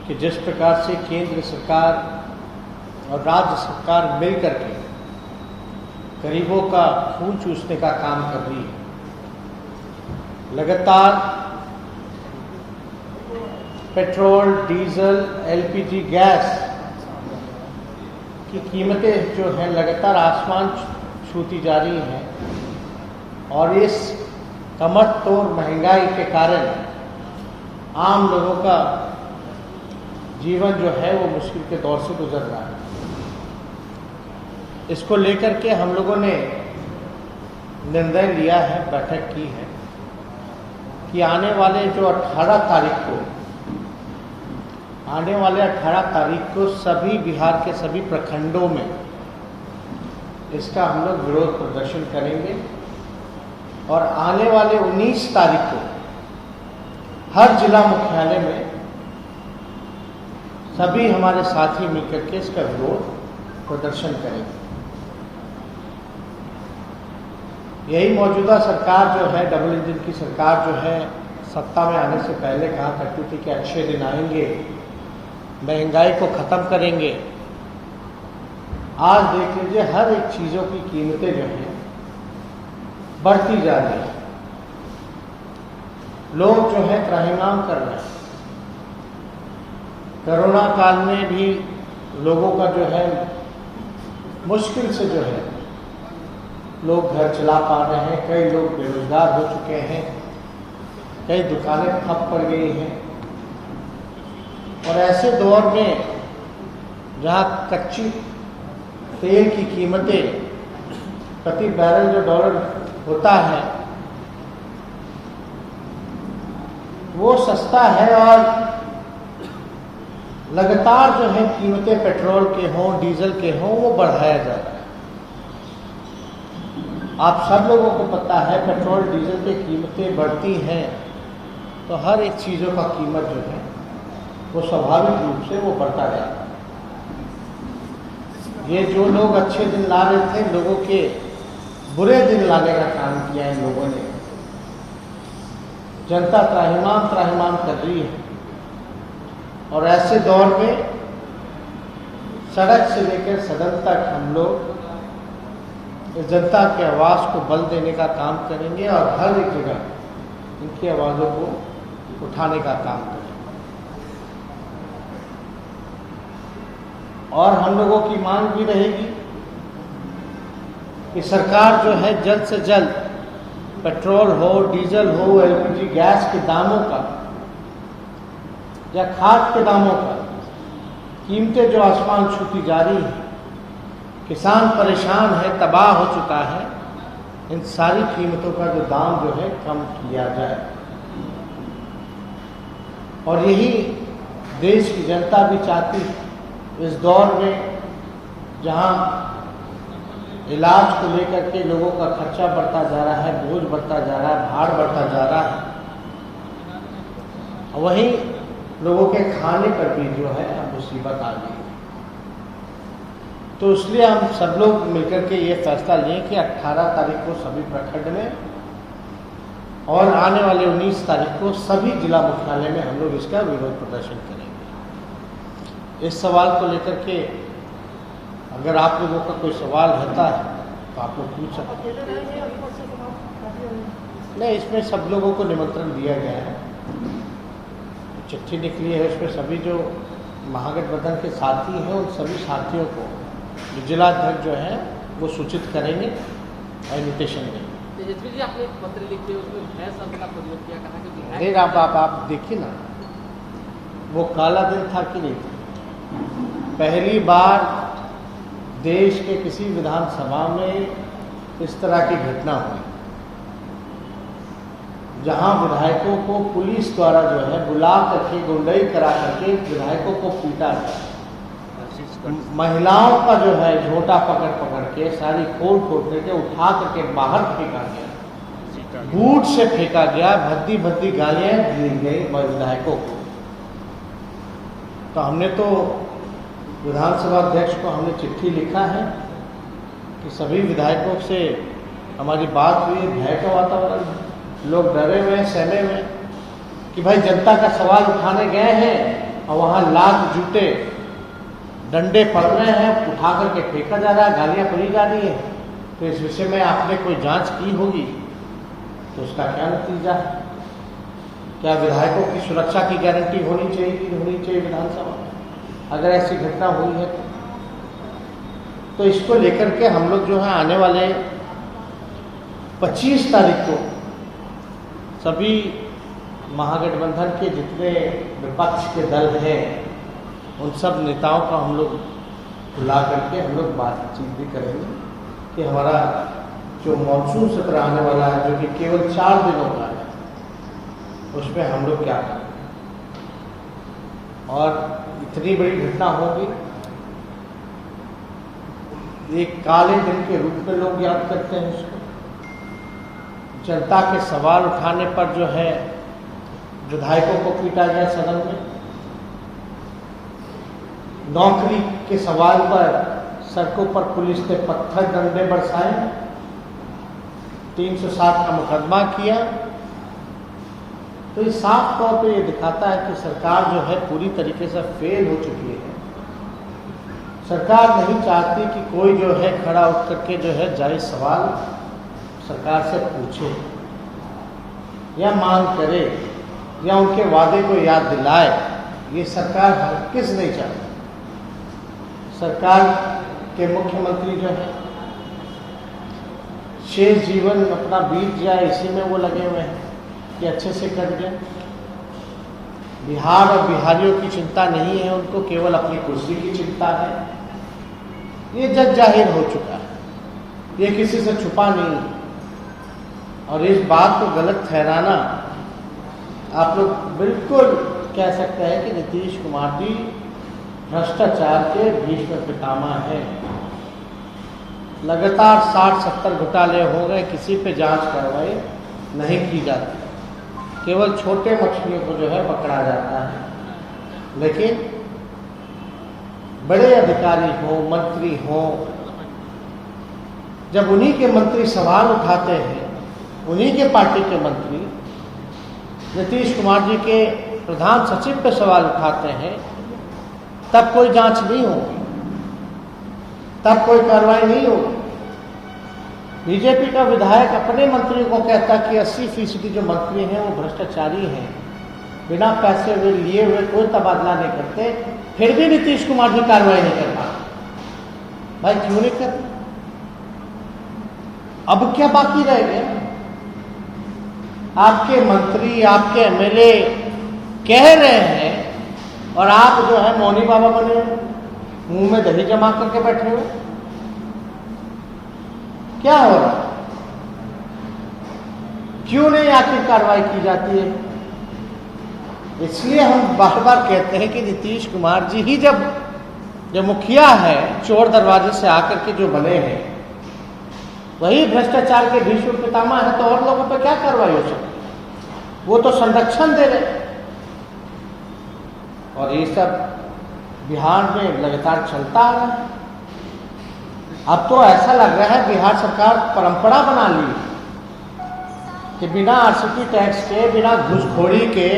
कि जिस प्रकार से केंद्र सरकार और राज्य सरकार मिल करके गरीबों का खून चूसने का काम कर रही है, लगातार पेट्रोल, डीजल, एलपीजी गैस की कीमतें जो हैं लगातार आसमान छूती जा रही हैं और इस कमर तोड़ महंगाई के कारण आम लोगों का जीवन जो है वो मुश्किल के दौर से गुजर रहा है। इसको लेकर के हम लोगों ने निर्णय लिया है, बैठक की है कि आने वाले 18 तारीख को सभी बिहार के सभी प्रखंडों में इसका हम लोग विरोध प्रदर्शन करेंगे और आने वाले 19 तारीख को हर जिला मुख्यालय में सभी हमारे साथी मिलकर के इसका विरोध प्रदर्शन करेंगे। यही मौजूदा सरकार जो है, डबल इंजन की सरकार जो है, सत्ता में आने से पहले कहा करती थी कि अच्छे दिन आएंगे, महंगाई को ख़त्म करेंगे। आज देख लीजिए हर एक चीज़ों की कीमतें जो हैं बढ़ती जा रही है। लोग जो है त्राहिमाम कर रहे हैं। कोरोना काल में भी लोगों का जो है मुश्किल से जो है लोग घर चला पा रहे हैं। कई लोग बेरोजगार हो चुके हैं, कई दुकानें ठप पड़ गई हैं। और ऐसे दौर में जहाँ कच्ची तेल की कीमतें प्रति बैरल जो डॉलर होता है वो सस्ता है और लगातार जो है कीमतें पेट्रोल के हों, डीजल के हों, वो बढ़ाया जा रहा है। आप सब लोगों को पता है पेट्रोल डीजल की कीमतें बढ़ती हैं तो हर एक चीज़ों का कीमत जो है वो स्वाभाविक रूप से वो बढ़ता जाता है। ये जो लोग अच्छे दिन ला रहे थे, लोगों के बुरे दिन लाने का काम किया है लोगों ने। जनता त्राहिमाम कर रही है और ऐसे दौर में सड़क से लेकर सदन तक हम लोग इस जनता की आवाज़ को बल देने का काम करेंगे और हर एक जगह इनकी आवाज़ों को उठाने का काम करेंगे। और हम लोगों की मांग भी रहेगी कि सरकार जो है जल्द से जल्द पेट्रोल हो, डीजल हो, एलपीजी गैस के दामों का या खाद के दामों का कीमतें जो आसमान छूती जा रही है, किसान परेशान है, तबाह हो चुका है, इन सारी कीमतों का जो दाम जो है कम किया जाए। और यही देश की जनता भी चाहती है। इस दौर में जहां इलाज को लेकर के लोगों का खर्चा बढ़ता जा रहा है, बोझ बढ़ता जा रहा है, भार बढ़ता जा रहा है, वहीं लोगों के खाने पर भी जो है अब मुसीबत आ गई है। तो इसलिए हम सब लोग मिलकर के ये फैसला लें कि 18 तारीख को सभी प्रखंड में और आने वाले 19 तारीख को सभी जिला मुख्यालय में हम लोग इसका विरोध प्रदर्शन करेंगे। इस सवाल को लेकर के अगर आप लोगों का कोई सवाल रहता है तो आप लोग पूछ सकते हैं। नहीं, इसमें सब लोगों को निमंत्रण दिया गया है, चिट्ठी निकली है, उसमें सभी जो महागठबंधन के साथी हैं उन सभी साथियों को जिलाध्यक्ष जो है वो सूचित करेंगे, इन्विटेशन देंगे। जी आपने एक पत्र लिखे उसमें भैंस शब्द का प्रयोग किया, कहा कि अरे आप देखिए ना, वो काला दिन था कि नहीं था। पहली बार देश के किसी विधानसभा में इस तरह की घटना हुई जहां विधायकों को पुलिस द्वारा जो है बुला करके गुंडई करा करके विधायकों को पीटा गया। महिलाओं का जो है झोटा पकड़ के सारी खोल करके उठा करके बाहर फेंका गया, बूट से फेंका गया, भद्दी गालियां दी गई विधायकों को। तो हमने तो विधानसभा अध्यक्ष को हमने चिट्ठी लिखा है कि सभी विधायकों से हमारी बात हुई है, भय का वातावरण है, लोग डरे हुए हैं, सहमे हुए हैं कि भाई जनता का सवाल उठाने गए हैं और वहाँ लात जूते डंडे पड़ रहे हैं, उठा करके फेंका जा रहा है, गालियाँ पड़ी जा रही हैं, तो इस विषय में आपने कोई जांच की होगी तो उसका क्या नतीजा है? क्या विधायकों की सुरक्षा की गारंटी होनी चाहिए कि नहीं होनी चाहिए विधानसभा में, अगर ऐसी घटना हुई है तो इसको लेकर के हम लोग जो है आने वाले 25 तारीख को सभी महागठबंधन के जितने विपक्ष के दल हैं उन सब नेताओं का हम लोग बुला करके हम लोग बातचीत भी करेंगे कि हमारा जो मानसून सत्र आने वाला है, जो कि केवल 4 दिनों का है, उसमें हम लोग क्या करें। और इतनी बड़ी घटना होगी, एक काले दिन के रूप में लोग याद करते हैं इसको। जनता के सवाल उठाने पर जो है विधायकों को पीटा गया सदन में, नौकरी के सवाल पर सड़कों पर पुलिस ने पत्थर डंडे बरसाए, 307 का मुकदमा किया। तो ये साफ तौर पे ये दिखाता है कि सरकार जो है पूरी तरीके से फेल हो चुकी है। सरकार नहीं चाहती कि कोई जो है खड़ा उठ करके जो है जायज सवाल सरकार से पूछे या मांग करे या उनके वादे को याद दिलाए। ये सरकार हरगिज़ नहीं चाहती। सरकार के मुख्यमंत्री जो है शेष जीवन अपना बीत जाए इसी में वो लगे हुए हैं कि अच्छे से कट जाए। बिहार और बिहारियों की चिंता नहीं है उनको, केवल अपनी कुर्सी की चिंता है। ये जग जाहिर हो चुका है, ये किसी से छुपा नहीं है। और इस बात को गलत ठहराना, आप लोग बिल्कुल कह सकते हैं कि नीतीश कुमार जी भ्रष्टाचार के भीष्म पितामह हैं। लगातार 60-70 घोटाले हो गए, किसी पे जांच कार्रवाई नहीं की जाती, केवल छोटे मछलियों को जो है पकड़ा जाता है। लेकिन बड़े अधिकारी हो, मंत्री हो, जब उन्हीं के मंत्री सवाल उठाते हैं, उन्हीं के पार्टी के मंत्री नीतीश कुमार जी के प्रधान सचिव पे सवाल उठाते हैं, तब कोई जांच नहीं होगी, तब कोई कार्रवाई नहीं होगी। बीजेपी का विधायक अपने मंत्रियों को कहता कि 80% जो मंत्री हैं वो भ्रष्टाचारी हैं, बिना पैसे हुए लिए हुए कोई तबादला नहीं करते, फिर भी नीतीश कुमार जी कार्रवाई नहीं कर पाते। भाई क्यों नहीं करते? अब क्या बाकी रह गया? आपके मंत्री, आपके एमएलए कह रहे हैं और आप जो है मौनी बाबा बने हुए, मुंह में दही जमा करके बैठे हुए। क्या हो रहा है? क्यों नहीं आखिर कार्रवाई की जाती है? इसलिए हम बार बार कहते हैं कि नीतीश कुमार जी ही जब मुखिया है, चोर दरवाजे से आकर के जो बने हैं, वही भ्रष्टाचार के भीष्म पितामह है, तो और लोगों पर क्या कार्रवाई हो सकती है? वो तो संरक्षण दे रहे। और ये सब बिहार में लगातार चलता आ रहा है। अब तो ऐसा लग रहा है बिहार सरकार परंपरा बना ली कि बिना आरसीटी टैक्स के, बिना घूसखोरी के,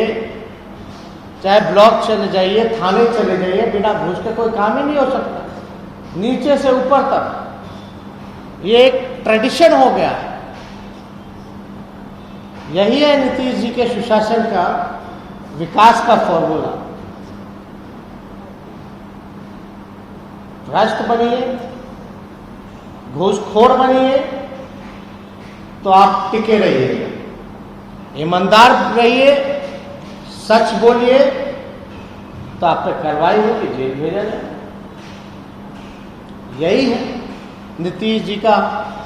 चाहे ब्लॉक चले जाइए, थाने चले जाइए, बिना घूस के कोई काम ही नहीं हो सकता, नीचे से ऊपर तक। ये एक ट्रेडिशन हो गया है। यही है नीतीश जी के सुशासन का, विकास का फॉर्मूला। भ्रष्ट बनिए, घूसखोर बनिए तो आप टिके रहिए, ईमानदार रहिए, सच बोलिए तो आप पर कार्रवाई होगी, जेल भेजा जाए। यही है नीतीश जी का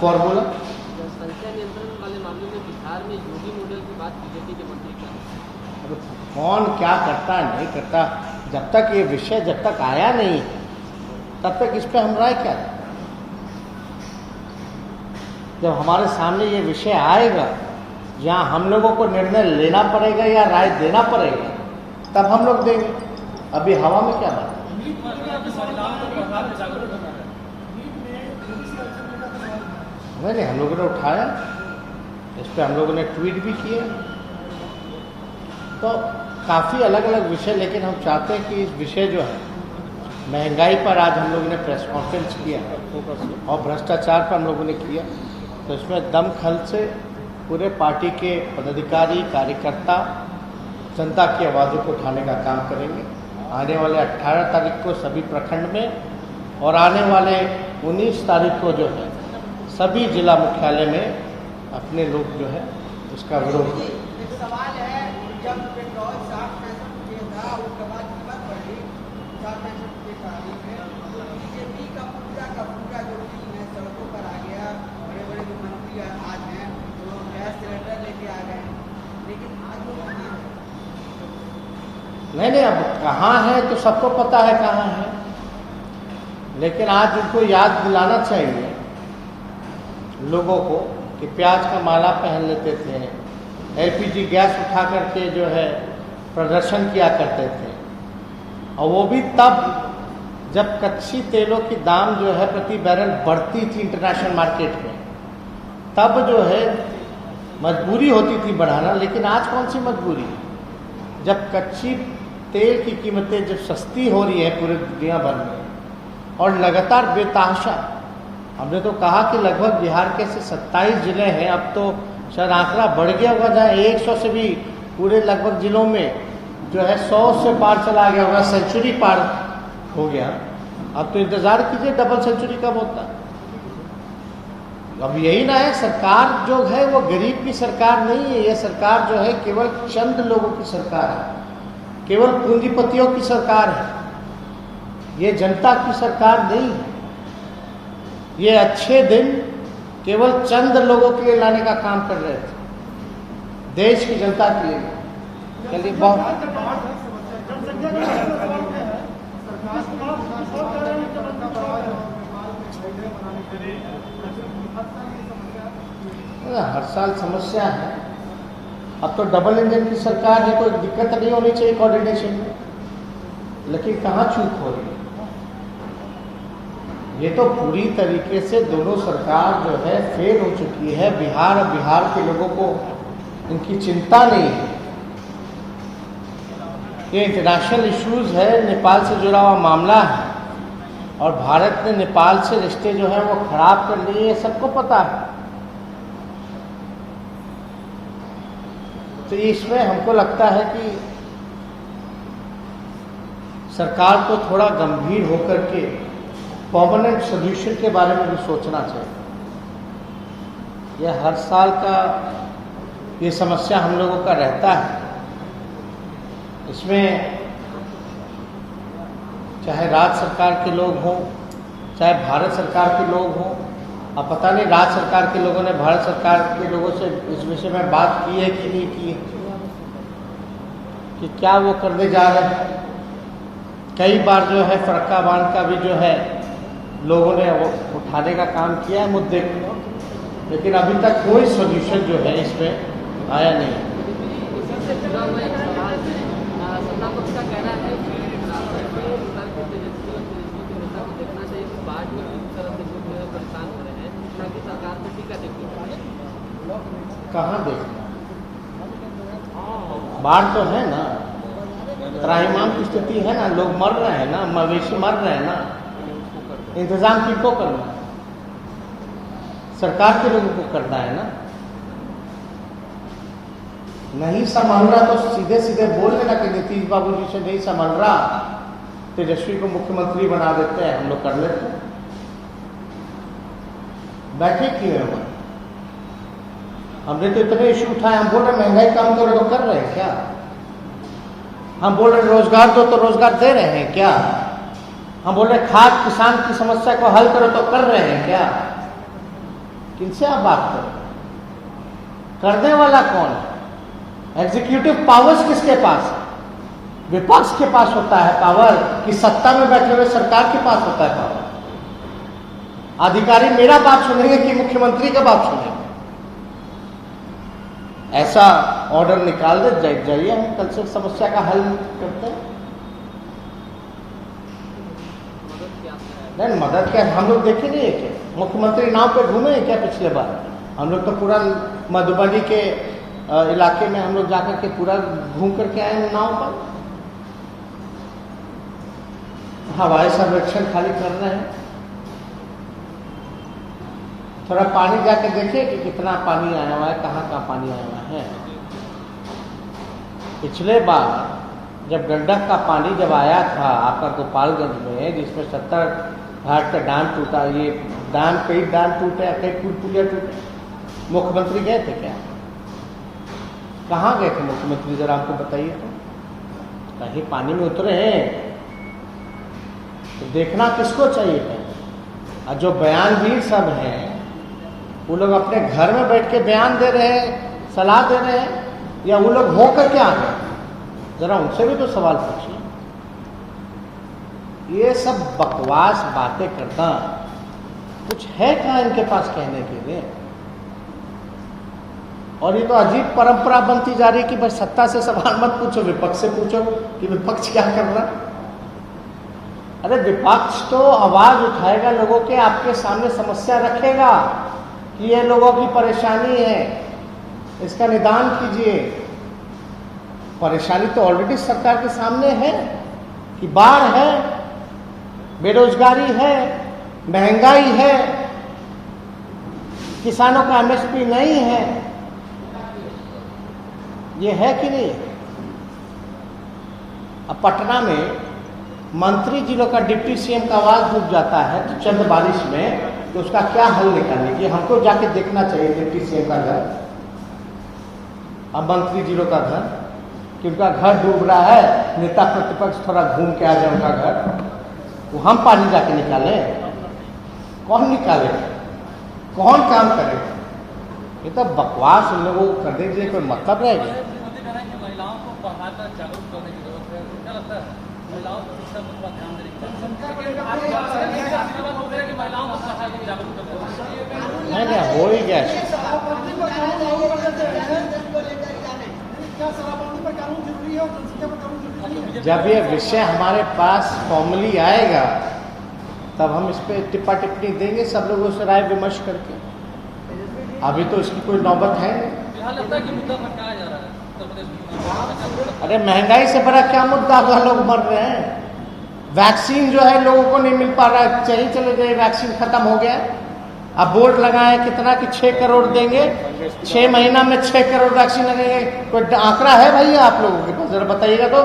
फॉर्मूला। संख्या नियंत्रण वाले मामले में बिहार में योगी मॉडल की बात बीजेपी के मंत्री कर रहे हैं। कौन क्या करता नहीं करता, जब तक ये विषय जब तक आया नहीं तब तक इस पे हम राय क्या दें? जब हमारे सामने ये विषय आएगा, जहाँ हम लोगों को निर्णय लेना पड़ेगा या राय देना पड़ेगा, तब हम लोग देंगे। अभी हवा में क्या बात? नहीं, हम लोगों ने उठाया, इस पे हम लोगों ने ट्वीट भी किए। तो काफ़ी अलग अलग विषय, लेकिन हम चाहते हैं कि इस विषय जो है महंगाई पर आज हम लोगों ने प्रेस कॉन्फ्रेंस किया और भ्रष्टाचार पर हम लोगों ने किया, तो इसमें दमखल से पूरे पार्टी के पदाधिकारी कार्यकर्ता जनता की आवाज़ों को उठाने का काम करेंगे। आने वाले 18 तारीख को सभी प्रखंड में और आने वाले 19 तारीख को जो है सभी जिला मुख्यालय में अपने लोग जो है उसका विरोध करेंगे। एक सवाल है, जब पेट्रोल 60-65 रुपये था, उसके बाद कीमत बढ़ी 60-65 रुपये ट्राली में, बीजेपी का पूरा जो टीम है सड़कों पर आ गया, बड़े बड़े जो मंत्री आज हैं वो गैस सिलेंडर लेके आ गए, लेकिन आज वो कहाँ है? नहीं, अब कहाँ है तो सबको पता है कहाँ है, लेकिन आज उनको याद दिलाना चाहिए लोगों को कि प्याज का माला पहन लेते थे, एलपीजी गैस उठा करके जो है प्रदर्शन किया करते थे, और वो भी तब जब कच्ची तेलों की दाम जो है प्रति बैरल बढ़ती थी इंटरनेशनल मार्केट में, तब जो है मजबूरी होती थी बढ़ाना। लेकिन आज कौन सी मजबूरी, जब कच्ची तेल की कीमतें जब सस्ती हो रही है पूरे दुनिया भर में और लगातार बेतहाशा, हमने तो कहा कि लगभग बिहार के से 27 जिले हैं, अब तो शायद आंकड़ा बढ़ गया होगा, जहाँ 100 से भी पूरे लगभग जिलों में जो है 100 से पार चला गया होगा, सेंचुरी पार हो गया। अब तो इंतज़ार कीजिए डबल सेंचुरी कब होता है। अब यही ना है, सरकार जो है वो गरीब की सरकार नहीं है, ये सरकार जो है केवल चंद लोगों की सरकार है, केवल पूंजीपतियों की सरकार है, ये जनता की सरकार नहीं है। ये अच्छे दिन केवल चंद लोगों के लिए लाने का काम कर रहे थे, देश की जनता के लिए। चलिए बहुत हर साल समस्या है। अब तो डबल इंजन की सरकार है, कोई दिक्कत नहीं होनी चाहिए कोऑर्डिनेशन में, लेकिन कहाँ चूक हो रही है। ये तो पूरी तरीके से दोनों सरकार जो है फेल हो चुकी है। बिहार के लोगों को इनकी चिंता नहीं है। ये इंटरनेशनल इश्यूज है, नेपाल से जुड़ा हुआ मामला है और भारत ने नेपाल से रिश्ते जो है वो खराब कर लिए, ये सबको पता है। तो इसमें हमको लगता है कि सरकार को थोड़ा गंभीर होकर के परमानेंट सोल्यूशन के बारे में भी सोचना चाहिए। यह हर साल का ये समस्या हम लोगों का रहता है। इसमें चाहे राज्य सरकार के लोग हों, चाहे भारत सरकार के लोग हों, अब पता नहीं राज्य सरकार के लोगों ने भारत सरकार के लोगों से इस विषय में बात की है कि नहीं की, कि क्या वो करने जा रहे हैं। कई बार जो है फरक्का बांध का भी जो है लोगों ने वो उठाने का काम किया है मुद्दे को, लेकिन अभी तक कोई सोल्यूशन जो है इसमें आया नहीं। इसी से जुड़ा हुआ एक सवाल है, सत्ता पक्ष का कहना है कि तेजस्वी के नेता को देखना चाहिए कि बाढ़ में किस तरह से लोग जो है परेशान हो रहे हैं, ताकि सरकार को टीका देखनी चाहिए। कहाँ देखना, बाढ़ तो है ना, त्राहिमाम की स्थिति है ना, लोग मर रहे हैं ना, मवेशी मर रहे हैं ना, इंतजाम किनको करना है, सरकार के लोगों को करना है ना। नहीं संभाल रहा तो सीधे सीधे बोल देना कि नीतीश बाबू जी से नहीं संभाल रहा, तेजस्वी को मुख्यमंत्री बना देते हैं, हम लोग कर लेते हैं। बैठे क्यों हैं हम? हमने तो इतने इशू उठाए, हम बोल रहे महंगाई कम करो तो कर रहे हैं क्या? हम बोल रहे रोजगार दो तो रोजगार दे रहे हैं क्या? हम बोल रहे खाद किसान की समस्या को हल करो तो कर रहे हैं क्या? किनसे आप बात करें? करने वाला कौन है? एग्जीक्यूटिव पावर्स किसके पास है? विपक्ष के पास होता है पावर कि सत्ता में बैठे हुए सरकार के पास होता है पावर? अधिकारी मेरा बात सुनेंगे कि मुख्यमंत्री का बात सुनेंगे? ऐसा ऑर्डर निकाल दे, जाइए हम कल से समस्या का हल करते हैं। नहीं मदद क्या, हम लोग देखे नहीं है क्या? मुख्यमंत्री नाव पे घूमे हैं क्या पिछले बार? हम लोग तो पूरा मधुबनी के इलाके में हम लोग जाकर के पूरा घूम करके आए हैं नाव पर। हवाई सर्वेक्षण खाली कर रहे हैं। थोड़ा पानी जाके देखिए कि कितना पानी आया हुआ है, कहाँ कहाँ पानी आया हुआ है। पिछले बार जब गंडक का पानी जब आया था आपका गोपालगंज में, जिसमें 70 घाट का डैम टूटा, ये डैम कई डैम टूटे, कई पुलिया टूटे, मुख्यमंत्री गए थे क्या? कहाँ गए थे मुख्यमंत्री, जरा हमको बताइए। तो कहीं पानी में उतरे हैं तो देखना किसको चाहिए है। और जो बयानवीर सब हैं वो लोग अपने घर में बैठ के बयान दे रहे हैं, सलाह दे रहे हैं, या वो लोग हो करके आ गए? जरा उनसे भी तो सवाल पूछिए। ये सब बकवास बातें करना, कुछ है क्या इनके पास कहने के लिए? और ये तो अजीब परंपरा बनती जा रही है कि बस सत्ता से सवाल मत पूछो, विपक्ष से पूछो कि विपक्ष क्या कर रहा। अरे विपक्ष तो आवाज उठाएगा, लोगों के आपके सामने समस्या रखेगा कि ये लोगों की परेशानी है, इसका निदान कीजिए। परेशानी तो ऑलरेडी सरकार के सामने है कि बाढ़ है, बेरोजगारी है, महंगाई है, किसानों का एमएसपी नहीं है। ये है कि नहीं? अब पटना में मंत्री जी लोग का डिप्टी सीएम का आवाज डूब जाता है तो चंद बारिश में, तो उसका क्या हल निकालने की हमको जाके देखना चाहिए डिप्टी सीएम का घर, अब मंत्री जी लोग का घर, कि उनका घर डूब रहा है, नेता प्रतिपक्ष थोड़ा घूम के आ जाए उनका घर, वो हम पानी जाके निकालें? कौन निकाले, कौन काम करे? ये तो बकवास उन लोगों को करने के लिए कोई मतलब रहेगा? महिलाओं को पढ़ाकर जागरूक करने की जरूरत है, क्या लगता है? महिलाओं को शिक्षा पर ध्यान देने की महिलाओं को जागरूक करना नहीं, हो ही गया। जब ये विषय हमारे पास फॉर्मली आएगा तब हम इस पर टिप्पा टिप्पणी देंगे सब लोगों से राय विमर्श करके। अभी तो इसकी कोई नौबत है नहीं। अरे महंगाई से बड़ा क्या मुद्दा, लोग मर रहे हैं। वैक्सीन जो है लोगों को नहीं मिल पा रहा है, चाहिए चले गए, वैक्सीन खत्म हो गया। अब बोर्ड लगाए कितना कि 6 करोड़ देंगे, 6 महीना में 6 करोड़ वैक्सीन लगेंगे। कोई आंकड़ा है भैया आप लोगों के पास? जरा बताइएगा तो।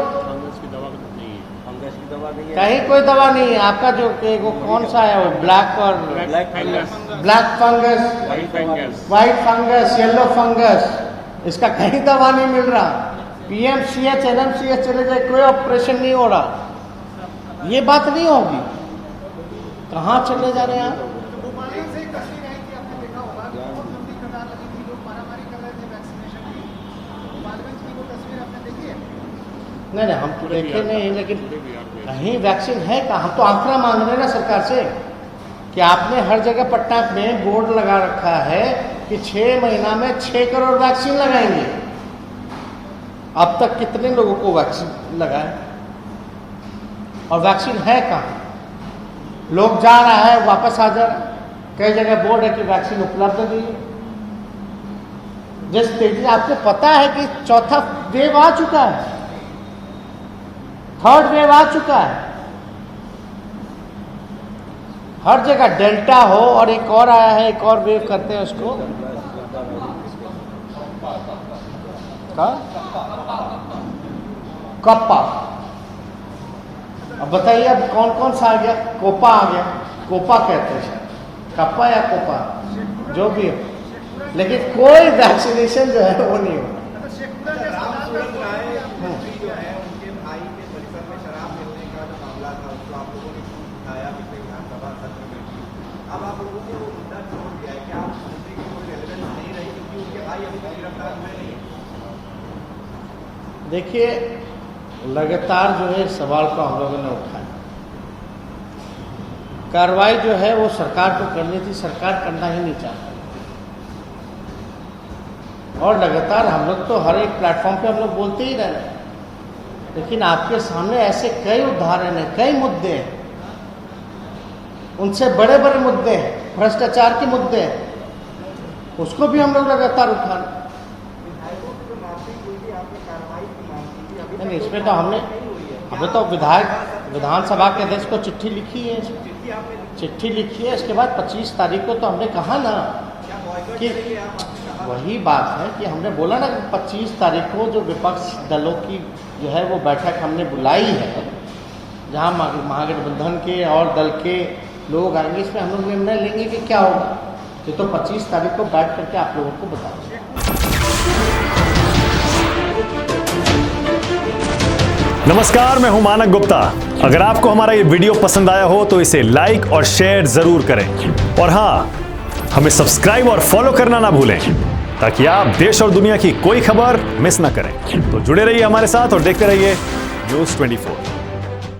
कहीं कोई दवा नहीं है। आपका जो वो कौन सा है, वो black fungus, white fungus, yellow fungus, इसका कहीं दवा नहीं मिल रहा। पीएमसीएच, एनएमसीएच चले जाए, कोई ऑपरेशन नहीं हो रहा। ये बात नहीं होगी। कहाँ चले जा रहे हैं आप? नहीं, हम तो देखे नहीं, लेकिन कहीं वैक्सीन है कहाँ? हम तो आंकड़ा मांग रहे हैं ना सरकार से कि आपने हर जगह पटना में बोर्ड लगा रखा है कि 6 महीना में 6 करोड़ वैक्सीन लगाएंगे। अब तक कितने लोगों को वैक्सीन लगाए? और वैक्सीन है कहाँ? लोग जा रहा है, वापस आ जा रहा है। कई जगह बोर्ड है कि वैक्सीन उपलब्ध नहीं है। जिस तेजी आपको पता है कि चौथा वेव आ चुका है, थर्ड वेव आ चुका है, हर जगह डेल्टा हो और एक और आया है, एक और वेव करते हैं उसको कप्पा। अब बताइए अब कौन कौन सा आ गया? कोपा आ गया, कोपा कहते हैं, कप्पा या कोपा जो भी हो, लेकिन कोई वैक्सीनेशन जो है वो नहीं हो। अब आप लोगों को मुद्दा छोड़ दिया है कि आप सोचते कि कोई रेलेवेंस नहीं रही क्योंकि उनके भाई अभी तक गिरफ्तार हुए नहीं। देखिए, लगातार जो है सवाल को हम लोगों ने उठाया। कार्रवाई जो है वो सरकार को करनी थी, सरकार करना ही नहीं चाहती। और लगातार हम लोग तो हर एक प्लेटफॉर्म पे हम लोग बोलते ही रहे, लेकिन आपके सामने ऐसे कई उदाहरण हैं, कई मुद्दे हैं, उनसे बड़े बड़े मुद्दे हैं, भ्रष्टाचार के मुद्दे हैं, उसको भी हम लोग लगातार उठा रहे। लेकिन इसमें तो हमने तो विधानसभा के अध्यक्ष को चिट्ठी लिखी है, चिट्ठी लिखी है। इसके बाद 25 तारीख को तो हमने कहा ना कि वही बात है कि हमने बोला ना कि 25 तारीख को जो विपक्ष दलों की जो है वो बैठक हमने बुलाई है, जहाँ महागठबंधन के और दल के लोग आएंगे, इसमें हम लोग निर्णय लेंगे कि क्या होगा। ये तो 25 तारीख को बैठ करके आप लोगों को बता देंगे। नमस्कार, मैं हूं मानक गुप्ता। अगर आपको हमारा ये वीडियो पसंद आया हो तो इसे लाइक और शेयर जरूर करें, और हाँ, हमें सब्सक्राइब और फॉलो करना ना भूलें ताकि आप देश और दुनिया की कोई खबर मिस ना करें। तो जुड़े रहिए हमारे साथ और देखते रहिए न्यूज़ 24।